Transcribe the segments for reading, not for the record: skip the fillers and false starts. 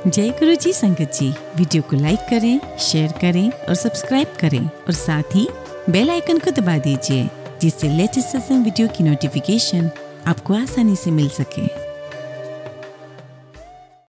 जय गुरु जी संगत जी, वीडियो को लाइक करें, शेयर करें और सब्सक्राइब करें और साथ ही बेल आइकन को दबा दीजिए जिससे लेटेस्ट सत्संग वीडियो की नोटिफिकेशन आपको आसानी से मिल सके।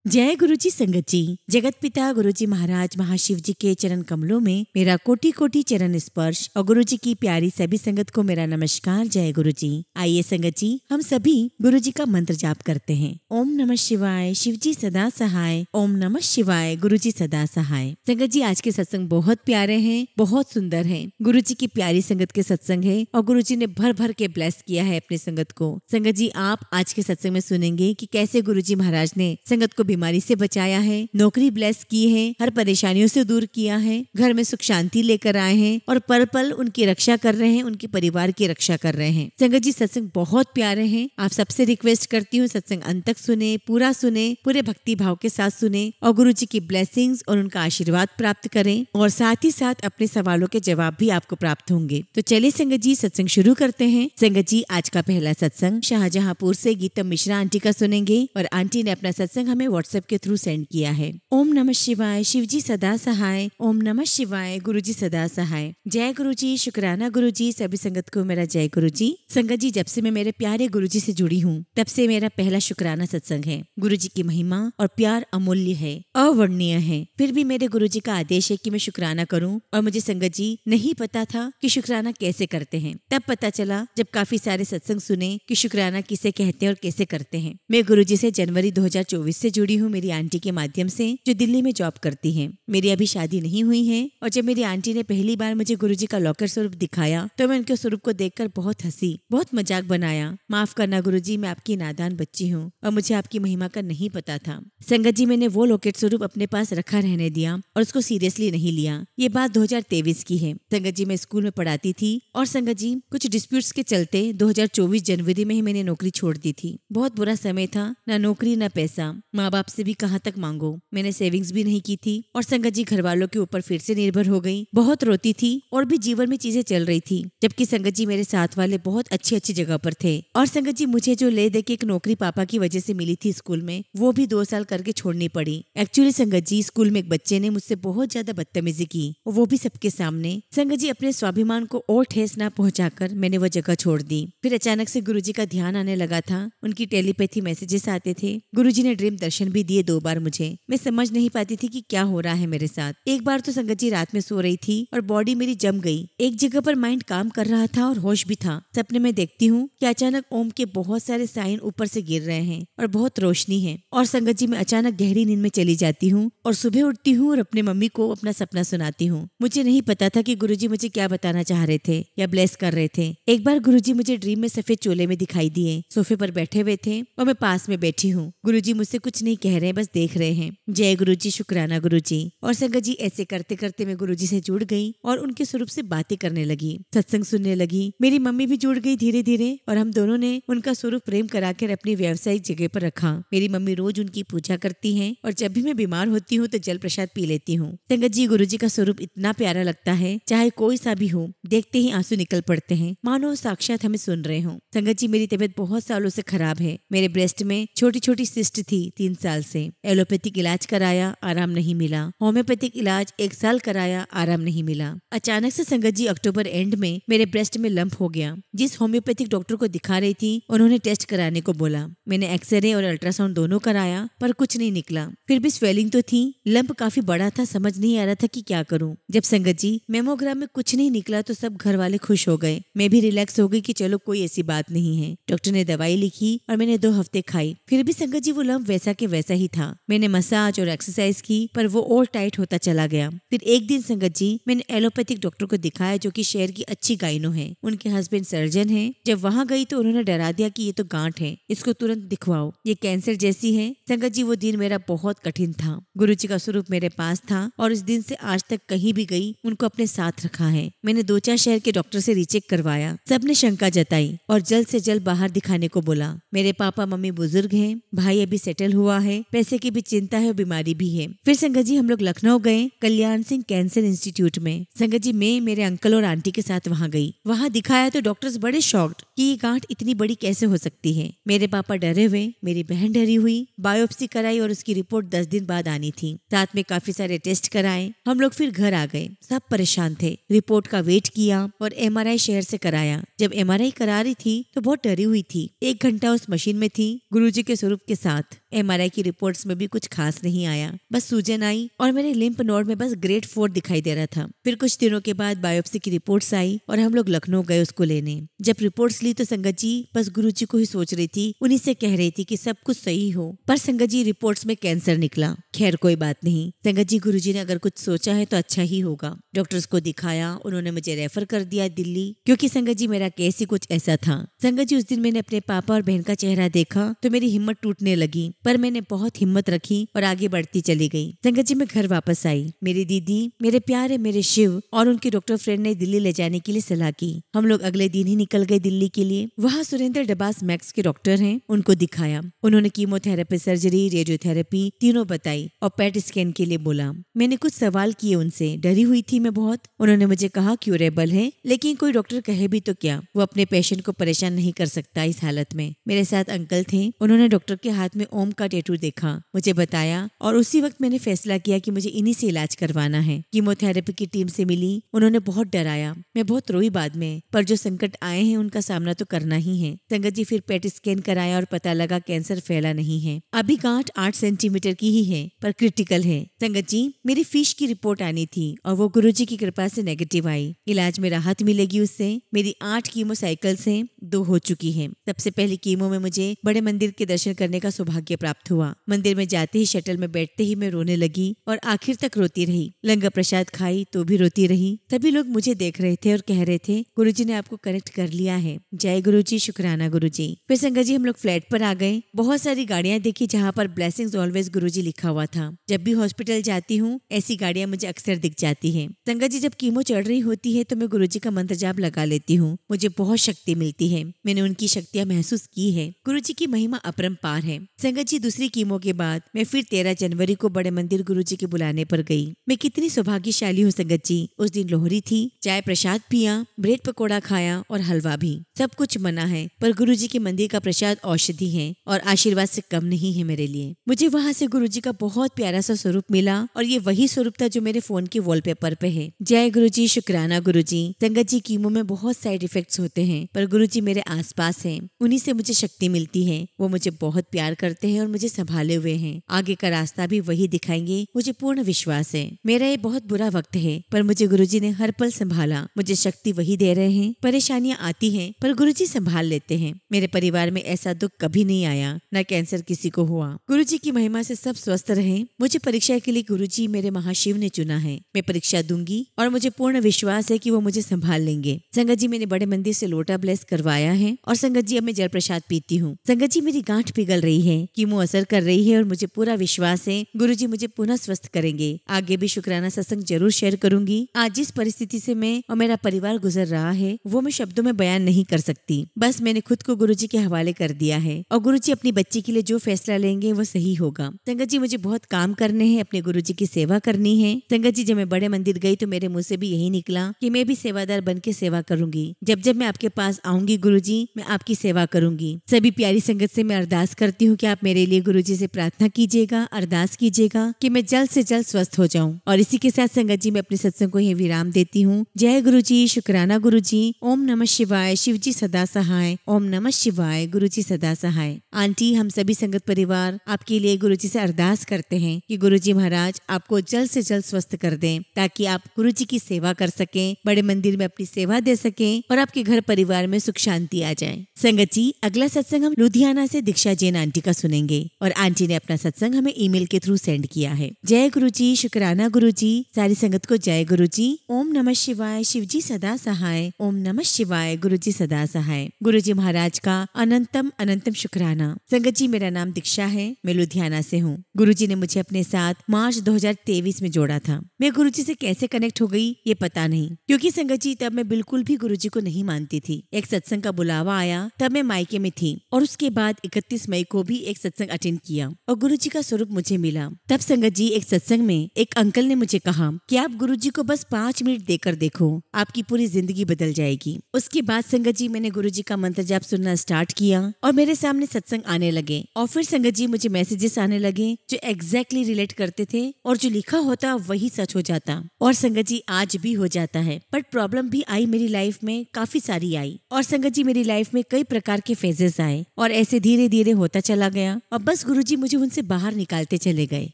जय गुरु जी संगत जी, जगत पिता गुरु जी महाराज महाशिव जी के चरण कमलों में मेरा कोटि कोटि चरण स्पर्श और गुरु जी की प्यारी सभी संगत को मेरा नमस्कार। जय गुरु जी। आइए संगत जी, हम सभी गुरु जी का मंत्र जाप करते हैं। ओम नमः शिवाय, शिव जी सदा सहाय। ओम नमः शिवाय, गुरु जी सदा सहाय। संगत जी, आज के सत्संग बहुत प्यारे हैं, बहुत सुंदर हैं। गुरु जी की प्यारी संगत के सत्संग है और गुरु जी ने भर भर के ब्लेस किया है अपनी संगत को। संगत जी, आप आज के सत्संग में सुनेंगे कि कैसे गुरु जी महाराज ने संगत को बीमारी से बचाया है, नौकरी ब्लेस की है, हर परेशानियों से दूर किया है, घर में सुख शांति लेकर आए हैं और पल पल उनकी रक्षा कर रहे हैं, उनके परिवार की रक्षा कर रहे हैं। संगत जी, सत्संग बहुत प्यारे हैं। आप सबसे रिक्वेस्ट करती हूँ सत्संग अंत तक सुने, पूरा सुने, पूरे भक्ति भाव के साथ सुने और गुरु जी की ब्लेसिंग्स और उनका आशीर्वाद प्राप्त करें और साथ ही साथ अपने सवालों के जवाब भी आपको प्राप्त होंगे। तो चलिए संगत जी, सत्संग शुरू करते हैं। संगत जी, आज का पहला सत्संग शाहजहांपुर से गीतम मिश्रा आंटी का सुनेंगे और आंटी ने अपना सत्संग हमें व्हाट्सएप के थ्रू सेंड किया है। ओम नमः शिवाय, शिव जी सदा सहाय। ओम नमः शिवाय, गुरु जी सदा सहाय। जय गुरु जी, शुक्राना गुरु जी, सभी संगत को मेरा जय गुरु जी। संगत जी, जब से मैं मेरे प्यारे गुरु जी से जुड़ी हूँ तब से मेरा पहला शुक्राना सत्संग है। गुरु जी की महिमा और प्यार अमूल्य है, अवर्णनीय है। फिर भी मेरे गुरु जी का आदेश है कि मैं शुक्राना करूँ और मुझे संगत जी नहीं पता था कि शुक्राना कैसे करते हैं। तब पता चला जब काफी सारे सत्संग सुने कि शुक्राना किसे कहते हैं और कैसे करते हैं। मैं गुरु जी से जनवरी 2024 से जुड़ी हूँ, मेरी आंटी के माध्यम से, जो दिल्ली में जॉब करती हैं। मेरी अभी शादी नहीं हुई है और जब मेरी आंटी ने पहली बार मुझे गुरुजी का लौकर स्वरूप दिखाया तो मैं उनके स्वरूप को देखकर बहुत हंसी, बहुत मजाक बनाया। माफ करना गुरुजी, मैं आपकी नादान बच्ची हूँ और मुझे आपकी महिमा का नहीं पता था। संगत जी, मैंने वो लॉकेट स्वरूप अपने पास रखा रहने दिया और उसको सीरियसली नहीं लिया। ये बात 2023 की है। संगत जी, मैं स्कूल में पढ़ाती थी और संगत जी कुछ डिस्प्यूट्स के चलते 2024 जनवरी में ही मैंने नौकरी छोड़ दी थी। बहुत बुरा समय था, ना नौकरी ना पैसा, माँ बाप से भी कहाँ तक मांगो। मैंने सेविंग्स भी नहीं की थी और संगत जी घर वालों के ऊपर फिर से निर्भर हो गई। बहुत रोती थी और भी जीवन में चीजें चल रही थी, जबकि संगत जी मेरे साथ वाले बहुत अच्छी अच्छी जगह पर थे। और संगत जी, मुझे जो ले दे के एक नौकरी पापा की वजह से मिली थी स्कूल में, वो भी 2 साल करके छोड़नी पड़ी। एक्चुअली संगत जी, स्कूल में एक बच्चे ने मुझसे बहुत ज्यादा बदतमीजी की, वो भी सबके सामने। संगत जी, अपने स्वाभिमान को और ठेस ना पहुंचाकर मैंने वो जगह छोड़ दी। फिर अचानक से गुरुजी का ध्यान आने लगा था, उनकी टेलीपैथी मैसेजेस आते थे। गुरुजी ने ड्रीम दर्शन भी दिए 2 बार मुझे। मैं समझ नहीं पाती थी कि क्या हो रहा है मेरे साथ। एक बार तो संगत जी रात में सो रही थी और बॉडी मेरी जम गई। एक जगह पर माइंड काम कर रहा था और होश भी था। सपने में देखती हूँ कि अचानक ओम के बहुत सारे साइन ऊपर से गिर रहे हैं और बहुत रोशनी है। और संगत जी, मैं अचानक गहरी नींद में चली जाती हूँ और सुबह उठती हूँ और अपने मम्मी को अपना सपना सुनाती हूँ। मुझे नहीं पता था कि गुरुजी मुझे क्या बताना चाह रहे थे या ब्लेस कर रहे थे। एक बार गुरुजी मुझे ड्रीम में सफेद चोले में दिखाई दिए, सोफे पर बैठे हुए थे और मैं पास में बैठी हूँ। गुरुजी मुझसे कुछ नहीं कह रहे, बस देख रहे हैं। जय गुरुजी, शुक्राना गुरुजी। और संगत जी, ऐसे करते करते मैं गुरुजी से जुड़ गई और उनके स्वरूप से बातें करने लगी, सत्संग सुनने लगी। मेरी मम्मी भी जुड़ गई धीरे धीरे और हम दोनों ने उनका स्वरूप प्रेम कराकर अपनी व्यावसायिक जगह पर रखा। मेरी मम्मी रोज उनकी पूजा करती हैं और जब भी मैं बीमार होती हूँ तो जल प्रसाद पी लेती हूँ। संगत जी, गुरुजी का स्वरूप इतना प्यारा लगता है, चाहे कोई सा भी हो, देखते ही आंसू निकल पड़ते हैं, मानो साक्षात हमें सुन रहे हो। संगत जी, मेरी तबीयत बहुत सालों से खराब है। मेरे ब्रेस्ट में छोटी छोटी सिस्ट थी 3 साल से। एलोपैथिक इलाज कराया, आराम नहीं मिला। होम्योपैथिक इलाज 1 साल कराया, आराम नहीं मिला। अचानक से संगत जी अक्टूबर एंड में मेरे ब्रेस्ट में लंप हो गया। जिस होम्योपैथिक डॉक्टर को दिखा रही थी उन्होंने टेस्ट कराने को बोला। मैंने एक्सरे और अल्ट्रासाउंड दोनों कराया पर कुछ नहीं निकला। फिर भी स्वेलिंग तो थी, लंप काफी बड़ा था, समझ नहीं आ रहा था कि क्या करूं। जब संगत जी मेमोग्राम में कुछ नहीं निकला तो सब घर वाले खुश हो गए। मैं भी रिलैक्स हो गई कि चलो कोई ऐसी बात नहीं है। डॉक्टर ने दवाई लिखी और मैंने 2 हफ्ते खाई। फिर भी संगत जी वो लंप वैसा के वैसा ही था। मैंने मसाज और एक्सरसाइज की पर वो और टाइट होता चला गया। फिर एक दिन संगत जी मैंने एलोपैथिक डॉक्टर को दिखाया, जो कि शहर की अच्छी गायनो है। उनके हस्बैंड सर्जन हैं। जब वहाँ गई तो उन्होंने डरा दिया कि ये तो गांठ है, इसको तुरंत दिखवाओ, ये कैंसर जैसी है। संगत जी, वो दिन मेरा बहुत कठिन था। गुरु जी का स्वरूप मेरे पास था और इस दिन से आज तक कहीं भी गई उनको अपने साथ रखा है। मैंने 2-4 शहर के डॉक्टर से रीचेक करवाया, सबने शंका जताई और जल्द से जल्द बाहर दिखाने को बोला। मेरे पापा मम्मी बुजुर्ग हैं, भाई अभी सेटल हुआ है, पैसे की भी चिंता है और बीमारी भी है। फिर संगत जी हम लोग लखनऊ गए, कल्याण सिंह कैंसर इंस्टीट्यूट में। संगत जी मैं मेरे अंकल और आंटी के साथ वहाँ गई। वहाँ दिखाया तो डॉक्टर्स बड़े शॉक्ड कि ये गांठ इतनी बड़ी कैसे हो सकती है। मेरे पापा डरे हुए, मेरी बहन डरी हुई। बायोप्सी कराई और उसकी रिपोर्ट 10 दिन बाद आनी थी। साथ में काफी सारे टेस्ट कराए। हम लोग फिर घर आ गए। सब परेशान थे। रिपोर्ट का वेट किया और MRI शहर से कराया। जब MRI करा रही थी तो बहुत डरी हुई थी। 1 घंटा उस मशीन में थी गुरुजी के स्वरूप के साथ। MRI की रिपोर्ट्स में भी कुछ खास नहीं आया, बस सूजन आई और मेरे लिम्फ नोड में बस ग्रेड 4 दिखाई दे रहा था। फिर कुछ दिनों के बाद बायोप्सी की रिपोर्ट्स आई और हम लोग लखनऊ गए उसको लेने। जब रिपोर्ट्स ली तो संगत जी बस गुरुजी को ही सोच रही थी, उन्हीं से कह रही थी कि सब कुछ सही हो। पर संगत जी रिपोर्ट्स में कैंसर निकला। खैर कोई बात नहीं। संगत जी गुरुजी ने अगर कुछ सोचा है तो अच्छा ही होगा। डॉक्टर्स को दिखाया, उन्होंने मुझे रेफर कर दिया दिल्ली, क्योंकि संगत जी मेरा केस ही कुछ ऐसा था। संगत जी उस दिन मैंने अपने पापा और बहन का चेहरा देखा तो मेरी हिम्मत टूटने लगी, पर मैंने बहुत हिम्मत रखी और आगे बढ़ती चली गई। संगत जी मैं घर वापस आई। मेरी दीदी, मेरे प्यारे मेरे शिव और उनके डॉक्टर फ्रेंड ने दिल्ली ले जाने के लिए सलाह की। हम लोग अगले दिन ही निकल गए दिल्ली के लिए। वहाँ सुरेंद्र डबास मैक्स के डॉक्टर हैं, उनको दिखाया। उन्होंने कीमोथेरेपी, सर्जरी, रेडियोथेरेपी तीनों बताई और पेट स्कैन के लिए बोला। मैंने कुछ सवाल किए उनसे, डरी हुई थी मैं बहुत। उन्होंने मुझे कहा क्यूरेबल है, लेकिन कोई डॉक्टर कहे भी तो क्या, वो अपने पेशेंट को परेशान नहीं कर सकता इस हालत में। मेरे साथ अंकल थे, उन्होंने डॉक्टर के हाथ में ओम का टैटू देखा, मुझे बताया और उसी वक्त मैंने फैसला किया कि मुझे इन्हीं से इलाज करवाना है। कीमोथेरेपी की टीम से मिली, उन्होंने बहुत डराया, मैं बहुत रोई बाद में, पर जो संकट आए हैं उनका सामना तो करना ही है। संगत जी फिर पेट स्कैन कराया और पता लगा कैंसर फैला नहीं है। अभी गांठ 8 सेंटीमीटर की ही है, पर क्रिटिकल है। संगत जी मेरी फिश की रिपोर्ट आनी थी और वो गुरुजी की कृपा से नेगेटिव आई। इलाज में राहत मिलेगी उससे। मेरी 8 कीमो साइकिल से 2 हो चुकी है। सबसे पहली कीमो में मुझे बड़े मंदिर के दर्शन करने का सौभाग्य प्राप्त हुआ। मंदिर में जाते ही, शटल में बैठते ही मैं रोने लगी और आखिर तक रोती रही। लंगर प्रसाद खाई तो भी रोती रही। सभी लोग मुझे देख रहे थे और कह रहे थे गुरुजी ने आपको कनेक्ट कर लिया है। जय गुरुजी, शुक्राना गुरुजी। फिर संगत जी हम लोग फ्लैट पर आ गए। बहुत सारी गाड़ियां देखी जहाँ पर ब्लेसिंग्स ऑलवेज गुरुजी लिखा हुआ था। जब भी हॉस्पिटल जाती हूँ ऐसी गाड़ियां मुझे अक्सर दिख जाती है। संगत जी जब कीमो चढ़ रही होती है तो मैं गुरुजी का मंत्र जाप लगा लेती हूँ, मुझे बहुत शक्ति मिलती है। मैंने उनकी शक्तियाँ महसूस की है। गुरुजी की महिमा अपरंपार है। संगत जी दूसरी कीमो के बाद मैं फिर 13 जनवरी को बड़े मंदिर गुरुजी के बुलाने पर गई। मैं कितनी सौभाग्यशाली हूँ संगत जी। उस दिन लोहरी थी, चाय प्रसाद पिया, ब्रेड पकौड़ा खाया और हलवा भी। सब कुछ मना है, पर गुरुजी के मंदिर का प्रसाद औषधि है और आशीर्वाद से कम नहीं है मेरे लिए। मुझे वहाँ से गुरुजी का बहुत प्यारा सा स्वरूप मिला और ये वही स्वरूप था जो मेरे फोन के वॉलपेपर पे है। जय गुरुजी, शुक्राना गुरुजी। संगत जी कीमो में बहुत साइड इफेक्ट्स होते हैं, पर गुरुजी मेरे आसपास हैं, उन्हीं से मुझे शक्ति मिलती है। वो मुझे बहुत प्यार करते हैं और मुझे संभाले हुए हैं। आगे का रास्ता भी वही दिखाएंगे, मुझे पूर्ण विश्वास है। मेरा ये बहुत बुरा वक्त है, पर मुझे गुरुजी ने हर पल संभाला। मुझे शक्ति वही दे रहे हैं। परेशानियां आती हैं, पर गुरुजी संभाल लेते हैं। मेरे परिवार में ऐसा दुख कभी नहीं आया, न कैंसर किसी को हुआ। गुरुजी की महिमा से सब स्वस्थ रहे। मुझे परीक्षा के लिए गुरुजी मेरे महाशिव ने चुना है। मैं परीक्षा दूंगी और मुझे पूर्ण विश्वास है कि वो मुझे संभाल लेंगे। संगत जी मैंने बड़े मंदिर से लोटा ब्लेस करवाया है और संगत जी अब मैं जल प्रसाद पीती हूँ। संगत जी मेरी गांठ पिघल रही है, कीमो असर कर रही है और मुझे पूरा विश्वास है गुरुजी मुझे पुनः स्वस्थ करेंगे। आगे भी शुक्राना सत्संग जरूर शेयर करूंगी। आज जिस परिस्थिति से मैं और मेरा परिवार गुजर रहा है वो मैं शब्दों में बयान नहीं कर सकती। बस मैंने खुद को गुरुजी के हवाले कर दिया है और गुरुजी अपनी बच्ची के लिए जो फैसला लेंगे वो सही होगा। संगत जी मुझे बहुत काम करने हैं, अपने गुरुजी की सेवा करनी है। संगत जी जब मैं बड़े मंदिर गई तो मेरे मुंह से भी यही निकला कि मैं भी सेवादार बन के सेवा करूंगी। जब जब मैं आपके पास आऊंगी गुरुजी, मैं आपकी सेवा करूंगी। सभी प्यारी संगत से मैं अरदास करती हूँ कि आप मेरे लिए गुरुजी से प्रार्थना कीजिएगा, अरदास कीजिएगा कि मैं जल्द से जल्द स्वस्थ हो जाऊं। और इसी के साथ संगत जी मैं अपने सत्संग को यही विराम देती हूँ। जय गुरुजी, शुक्राना गुरुजी। ओम नमः शिवाय, शिवजी सदा सहाय। ओम नमः शिवाय, गुरुजी सदा सहाय। आंटी, हम सभी संगत परिवार आपके लिए गुरुजी से अरदास करते हैं कि गुरुजी महाराज आपको जल्द से जल्द स्वस्थ कर दें, ताकि आप गुरुजी की सेवा कर सकें, बड़े मंदिर में अपनी सेवा दे सकें और आपके घर परिवार में सुख शांति आ जाए। संगत जी अगला सत्संग हम लुधियाना से दीक्षा जैन आंटी का सुनेंगे और आंटी ने अपना सत्संग हमें ईमेल के थ्रू सेंड किया है। जय गुरुजी, शुक्राना गुरुजी। सारी संगत को जय गुरुजी। ओम नमः शिवाय, शिवजी सदा सहाय। ओम नमः शिवाय, गुरुजी सदा सहाय। गुरुजी महाराज का अनंतम अनंतम शुक्राना। संगत जी मेरा नाम दीक्षा है, मैं लुधियाना से हूँ। गुरुजी ने मुझे अपने साथ मार्च 2023 में जोड़ा था। मैं गुरुजी से कैसे कनेक्ट हो गई ये पता नहीं, क्योंकि संगत जी तब मैं बिल्कुल भी गुरुजी को नहीं मानती थी। एक सत्संग का बुलावा आया, तब मैं मायके में थी और उसके बाद 31 मई को भी एक सत्संग अटेंड अटेंड किया और गुरुजी का स्वरूप मुझे मिला। तब संगत जी एक सत्संग में एक अंकल ने मुझे कहा कि आप गुरुजी को बस 5 मिनट देकर देखो, आपकी पूरी जिंदगी बदल जाएगी। उसके बाद संगत जी मैंने गुरुजी का मंत्र जाप सुनना स्टार्ट किया और मेरे सामने सत्संग आने लगे और फिर संगत जी मुझे मैसेजेस आने लगे जो एग्जैक्टली रिलेट करते थे और जो लिखा होता वही सच हो जाता। और संगत जी आज भी हो जाता है, बट प्रॉब्लम भी आई मेरी लाइफ में, काफी सारी आई। और संगत जी मेरी लाइफ में कई प्रकार के फेजेस आए और ऐसे धीरे धीरे होता चला गया और बस गुरुजी मुझे उनसे बाहर निकालते चले गए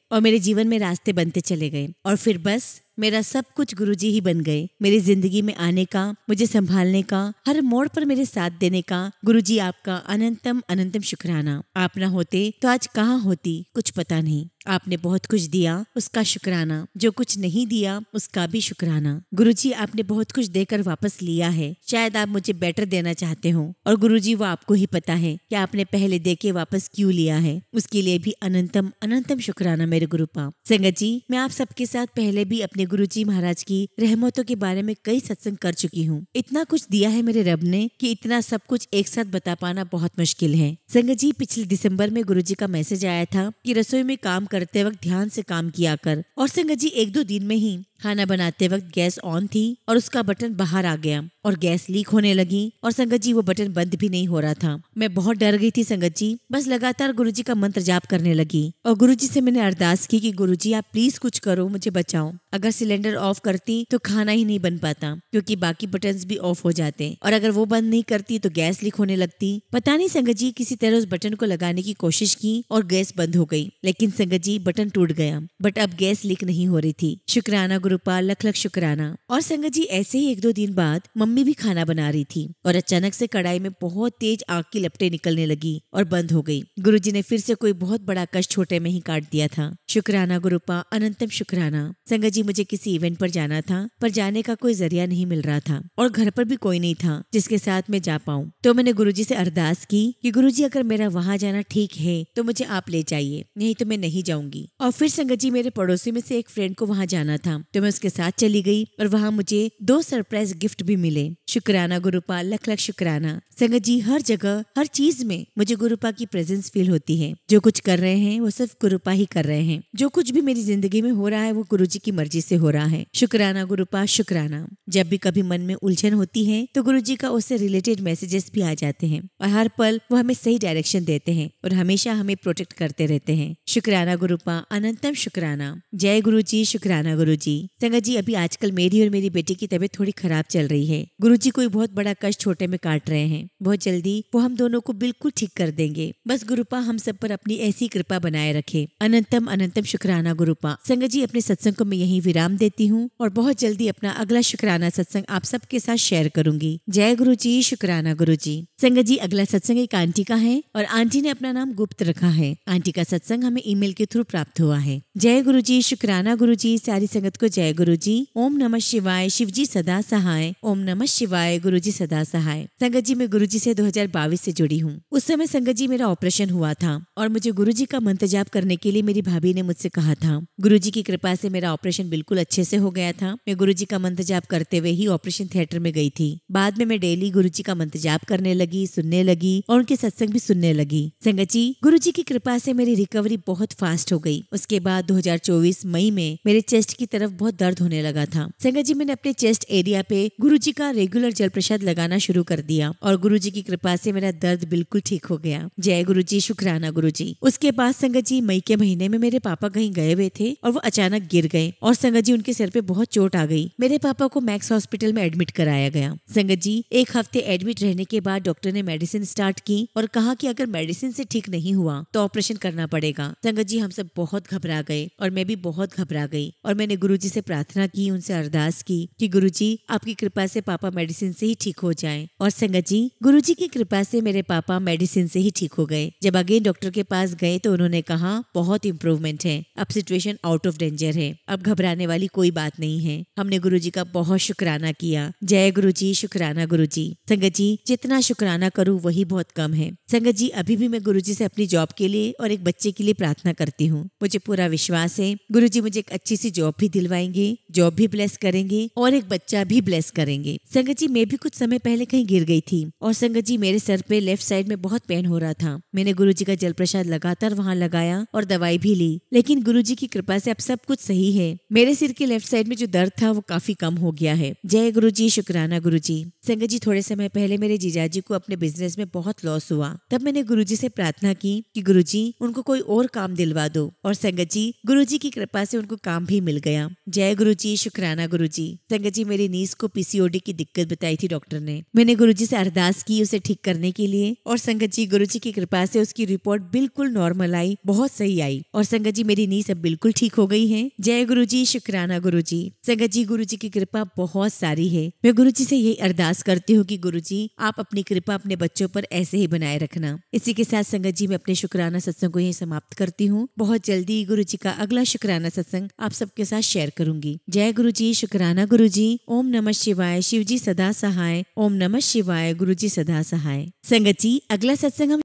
और मेरे जीवन में रास्ते बनते चले गए और फिर बस मेरा सब कुछ गुरुजी ही बन गए। मेरी जिंदगी में आने का, मुझे संभालने का, हर मोड़ पर मेरे साथ देने का गुरुजी आपका अनंतम अनंतम शुक्राना। आप ना होते तो आज कहाँ होती कुछ पता नहीं। आपने बहुत कुछ दिया, उसका शुक्राना। जो कुछ नहीं दिया उसका भी शुक्राना। गुरुजी आपने बहुत कुछ देकर वापस लिया है, शायद आप मुझे बेटर देना चाहते हो और गुरुजी वो आपको ही पता है कि आपने पहले दे के वापस क्यों लिया है। उसके लिए भी अनंतम अनंतम शुक्राना मेरे गुरुपा। संगत जी मैं आप सबके साथ पहले भी अपने गुरुजी महाराज की रहमतों के बारे में कई सत्संग कर चुकी हूँ। इतना कुछ दिया है मेरे रब ने कि इतना सब कुछ एक साथ बता पाना बहुत मुश्किल है। संगत जी पिछले दिसंबर में गुरुजी का मैसेज आया था कि रसोई में काम करते वक्त ध्यान से काम किया कर। और संगत जी 1-2 दिन में ही खाना बनाते वक्त गैस ऑन थी और उसका बटन बाहर आ गया और गैस लीक होने लगी और संगत जी वो बटन बंद भी नहीं हो रहा था। मैं बहुत डर गई थी संगत जी, बस लगातार गुरुजी का मंत्र जाप करने लगी और गुरुजी से मैंने अरदास की कि गुरुजी आप प्लीज कुछ करो, मुझे बचाओ। अगर सिलेंडर ऑफ करती तो खाना ही नहीं बन पाता क्योंकि बाकी बटन्स भी ऑफ हो जाते और अगर वो बंद नहीं करती तो गैस लीक होने लगती। पता नहीं संगत जी किसी तरह उस बटन को लगाने की कोशिश की और गैस बंद हो गई, लेकिन संगत जी बटन टूट गया, बट अब गैस लीक नहीं हो रही थी। शुक्राना गुरुपा, लख लख शुक्राना। और संगत जी ऐसे ही 1-2 दिन बाद मम्मी भी खाना बना रही थी और अचानक से कढ़ाई में बहुत तेज आग की लपटें निकलने लगी और बंद हो गई। गुरुजी ने फिर से कोई बहुत बड़ा कष्ट छोटे में ही काट दिया था। शुक्राना गुरुपा, अनंतम शुक्राना। संगत जी मुझे किसी इवेंट पर जाना था पर जाने का कोई जरिया नहीं मिल रहा था और घर पर भी कोई नहीं था जिसके साथ मैं जा पाऊँ। तो मैंने गुरुजी से अरदास की कि गुरुजी अगर मेरा वहाँ जाना ठीक है तो मुझे आप ले जाइए, नहीं तो मैं नहीं जाऊंगी। और फिर संगत जी मेरे पड़ोसी में से एक फ्रेंड को वहाँ जाना था तो मैं उसके साथ चली गई और वहाँ मुझे 2 सरप्राइज गिफ्ट भी मिले। शुक्राना गुरुपा, लख लख शुक्राना। संगत जी हर जगह हर चीज में मुझे गुरुपा की प्रेजेंस फील होती है। जो कुछ कर रहे हैं वो सिर्फ गुरुपा ही कर रहे हैं। जो कुछ भी मेरी जिंदगी में हो रहा है वो गुरुजी की मर्जी से हो रहा है। शुक्राना गुरुपा, शुक्राना। जब भी कभी मन में उलझन होती है तो गुरुजी का उससे रिलेटेड मैसेजेस भी आ जाते हैं और हर पल वो हमें सही डायरेक्शन देते हैं और हमेशा हमें प्रोटेक्ट करते रहते हैं। शुक्राना गुरुपा, अनंतम शुक्राना। जय गुरुजी, शुक्राना गुरुजी। संगत जी अभी आजकल मेरी और मेरी बेटी की तबीयत थोड़ी खराब चल रही है। गुरुजी कोई बहुत बड़ा कष्ट छोटे में काट रहे हैं। बहुत जल्दी वो हम दोनों को बिल्कुल ठीक कर देंगे। बस गुरुपा हम सब पर अपनी ऐसी कृपा बनाए रखे। अनंतम अनंतम शुक्राना गुरुपा। संगत जी अपने सत्संग को मैं यही विराम देती हूँ और बहुत जल्दी अपना अगला शुक्राना सत्संग आप सबके साथ शेयर करूंगी। जय गुरुजी, शुक्राना गुरुजी। संगत जी अगला सत्संग एक आंटी का है और आंटी ने अपना नाम गुप्त रखा है। आंटी का सत्संग हमें ईमेल के थ्रू प्राप्त हुआ है। जय गुरुजी, शुक्राना गुरुजी। सारी संगत को जय गुरुजी। ओम नमः शिवाय, शिवजी सदा सहाय। ओम नमः शिवाय, गुरुजी सदा सहाय। संगत जी मैं गुरुजी से 2022 से जुड़ी हूँ। उस समय संगत जी मेरा ऑपरेशन हुआ था और मुझे गुरुजी का मंत्र जाप करने के लिए मेरी भाभी ने मुझसे कहा था। गुरुजी की कृपा से मेरा ऑपरेशन बिल्कुल अच्छे से हो गया था। मैं गुरुजी का मंत्र जाप करते हुए ही ऑपरेशन थिएटर में गई थी। बाद में मैं डेली गुरुजी का मंत्र जाप करने लगी, सुनने लगी और उनके सत्संग भी सुनने लगी। संगत जी गुरुजी की कृपा से मेरी रिकवरी बहुत फास्ट हो गई। उसके बाद 2024 मई में मेरे चेस्ट की तरफ बहुत दर्द होने लगा था। संगत जी मैंने अपने चेस्ट एरिया पे गुरुजी का रेगुलर जल प्रसाद लगाना शुरू कर दिया और गुरुजी की कृपा से मेरा दर्द बिल्कुल ठीक हो गया। जय गुरुजी, शुक्राना गुरुजी। उसके बाद संगत जी मई के महीने में मेरे पापा कहीं गए हुए थे और वो अचानक गिर गए और संगत जी उनके सिर पे बहुत चोट आ गई। मेरे पापा को मैक्स हॉस्पिटल में एडमिट कराया गया। संगत जी 1 हफ्ते एडमिट रहने के बाद डॉक्टर ने मेडिसिन स्टार्ट की और कहा कि अगर मेडिसिन से ठीक नहीं हुआ तो ऑपरेशन करना पड़ेगा। संगत जी हम सब बहुत घबरा गए और मैं भी बहुत घबरा गई और मैंने गुरुजी से प्रार्थना की, उनसे अरदास की कि गुरुजी आपकी कृपा से पापा मेडिसिन से ही ठीक हो जाएं। और संगत जी गुरुजी की कृपा से मेरे पापा मेडिसिन से ही ठीक हो गए। जब अगेन डॉक्टर के पास गए तो उन्होंने कहा बहुत इम्प्रूवमेंट है, अब सिचुएशन आउट ऑफ डेंजर है, अब घबराने वाली कोई बात नहीं है। हमने गुरुजी का बहुत शुक्राना किया। जय गुरुजी, शुक्राना गुरुजी। संगत जी जितना शुक्राना करूँ वही बहुत कम है। संगत जी अभी भी मैं गुरुजी से अपनी जॉब के लिए और एक बच्चे के लिए प्रार्थना करती हूँ। मुझे पूरा विश्वास है गुरुजी मुझे एक अच्छी सी जॉब भी दिलवाएंगे, जॉब भी ब्लेस करेंगे और एक बच्चा भी ब्लेस करेंगे। संगत संगत जी मैं भी कुछ समय पहले कहीं गिर गई थी और संगत जी मेरे सर पे लेफ्ट साइड में बहुत पेन हो रहा था। मैंने गुरुजी का जल प्रसाद लगातार वहाँ लगाया और दवाई भी ली, लेकिन गुरुजी की कृपा से अब सब कुछ सही है। मेरे सिर के लेफ्ट साइड में जो दर्द था वो काफी कम हो गया है। जय गुरुजी, शुक्राना गुरुजी। संगत जी थोड़े समय पहले मेरे जीजाजी को अपने बिजनेस में बहुत लॉस हुआ। तब मैंने गुरुजी से प्रार्थना की कि गुरुजी उनको कोई और काम दिलवा दो, और संगत जी गुरुजी की कृपा से उनको काम भी मिल गया। जय गुरुजी, शुक्राना गुरुजी। संगत जी मेरी नीस को पीसीओडी की दिक्कत बताई थी डॉक्टर ने। मैंने गुरुजी से अरदास की उसे ठीक करने के लिए, और संगत जी गुरुजी की कृपा से उसकी रिपोर्ट बिल्कुल नॉर्मल आई, बहुत सही आई, और संगत जी मेरी नीस अब बिल्कुल ठीक हो गई है। जय गुरुजी, शुक्राना गुरुजी। संगत जी गुरुजी की कृपा बहुत सारी है। मैं गुरुजी से यही अरदास करती हूँ कि गुरुजी आप अपनी कृपा अपने बच्चों पर ऐसे ही बनाए रखना। इसी के साथ संगत जी मैं अपने शुक्राना सत्संग को यही समाप्त करती हूँ। बहुत जल्दी गुरुजी का अगला शुक्राना सत्संग आप सबके साथ शेयर करूंगी। जय गुरुजी, शुक्राना गुरुजी। ओम नमः शिवाय, शिवजी सदा सहाय। ओम नमः शिवाय, गुरुजी सदा सहाय। संगत जी अगला सत्संग हम